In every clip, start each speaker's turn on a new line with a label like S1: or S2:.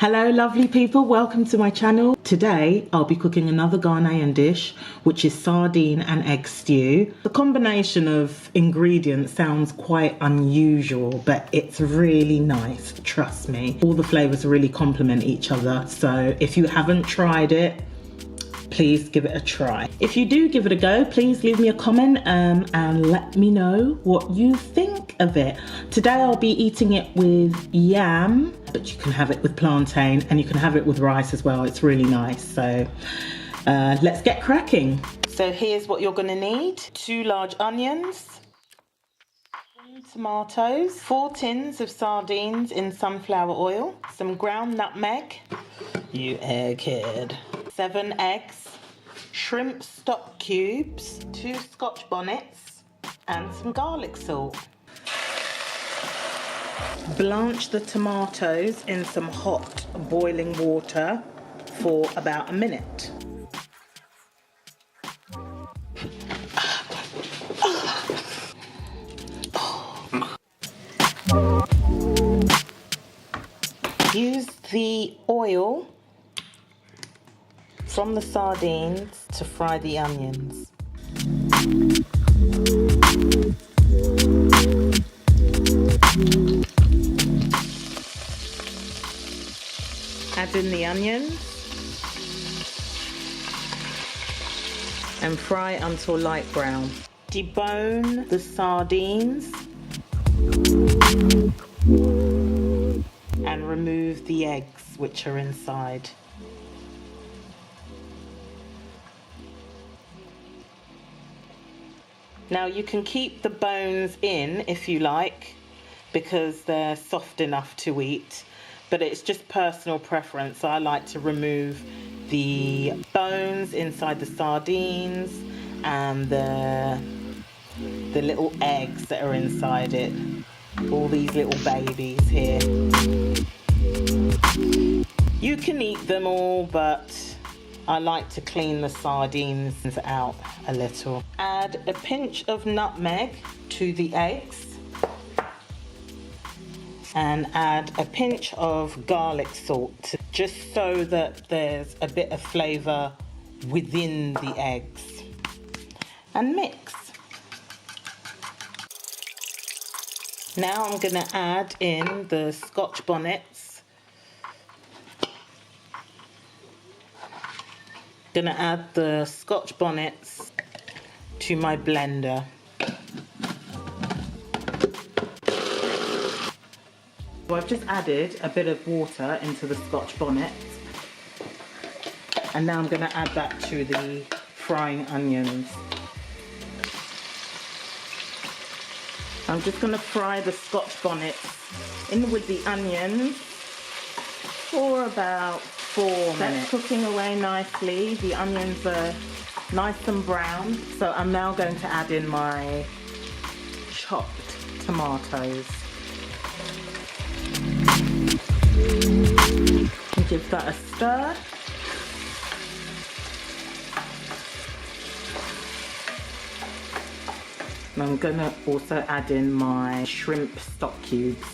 S1: Hello lovely people, welcome to my channel. Today I'll be cooking another Ghanaian dish, which is sardine and egg stew. The combination of ingredients sounds quite unusual, but it's really nice, trust me. All the flavours really complement each other, so if you haven't tried it, please give it a try. If you do give it a go, please leave me a comment and let me know what you think of it. Today I'll be eating it with yam, but you can have it with plantain and you can have it with rice as well. It's really nice. So let's get cracking. So here's what you're gonna need. 2 large onions, 2 tomatoes, 4 tins of sardines in sunflower oil, some ground nutmeg, you egghead, 7 eggs, shrimp stock cubes, 2 Scotch bonnets, and some garlic salt. Blanch the tomatoes in some hot boiling water for about a minute. Use the oil from the sardines to fry the onions. Add in the onions and fry until light brown. Debone the sardines and remove the eggs which are inside. Now you can keep the bones in if you like, because they're soft enough to eat, but it's just personal preference. I like to remove the bones inside the sardines and the little eggs that are inside it. All these little babies here. You can eat them all, but I like to clean the sardines out a little. Add a pinch of nutmeg to the eggs and add a pinch of garlic salt, just so that there's a bit of flavour within the eggs. And mix. Now I'm going to add in the Scotch bonnets. Gonna add the Scotch bonnets to my blender. So I've just added a bit of water into the Scotch bonnets, and now I'm gonna add that to the frying onions. I'm just gonna fry the Scotch bonnets in with the onions for about 4 minutes. That's cooking away nicely. The onions are nice and brown. So I'm now going to add in my chopped tomatoes. And give that a stir. And I'm going to also add in my shrimp stock cubes.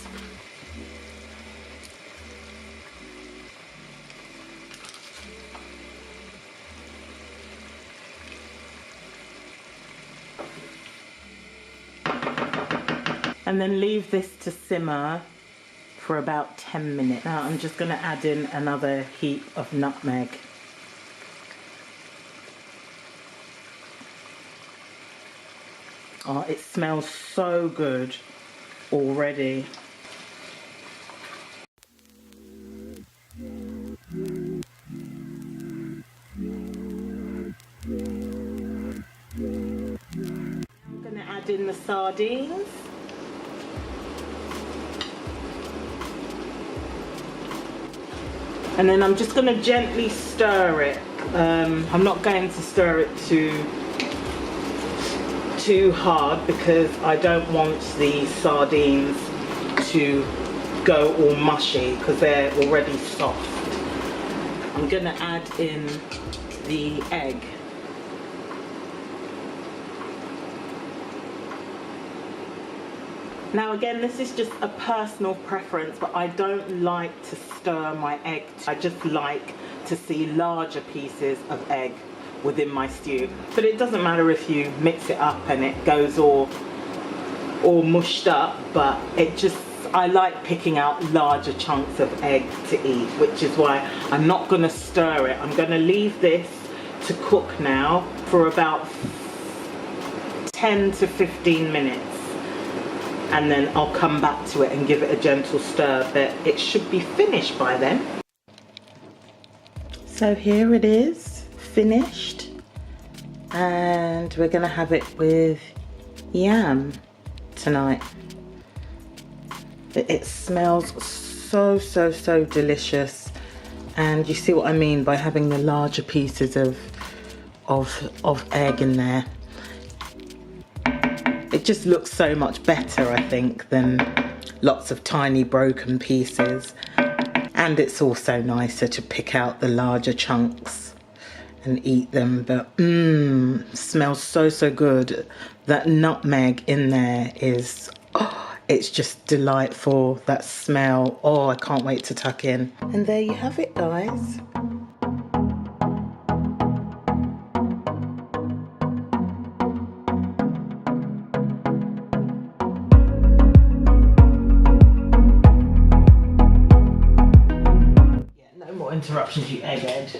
S1: And then leave this to simmer for about 10 minutes. Now I'm just going to add in another heap of nutmeg. Oh, it smells so good already. I'm going to add in the sardines. And then I'm just going to gently stir it. I'm not going to stir it too hard, because I don't want the sardines to go all mushy, because they're already soft. I'm going to add in the egg. Now again, this is just a personal preference, but I don't like to stir my egg. I just like to see larger pieces of egg within my stew. But it doesn't matter if you mix it up and it goes all mushed up, but I like picking out larger chunks of egg to eat, which is why I'm not gonna stir it. I'm gonna leave this to cook now for about 10 to 15 minutes. And then I'll come back to it and give it a gentle stir, but it should be finished by then. So here it is, finished. And we're gonna have it with yam tonight. It smells so, so, so delicious. And you see what I mean by having the larger pieces of egg in there. It just looks so much better, I think, than lots of tiny broken pieces. And it's also nicer to pick out the larger chunks and eat them. But smells so, so good. That nutmeg in there is, oh, it's just delightful. That smell, oh, I can't wait to tuck in. And there you have it, guys. Interruptions, you egghead.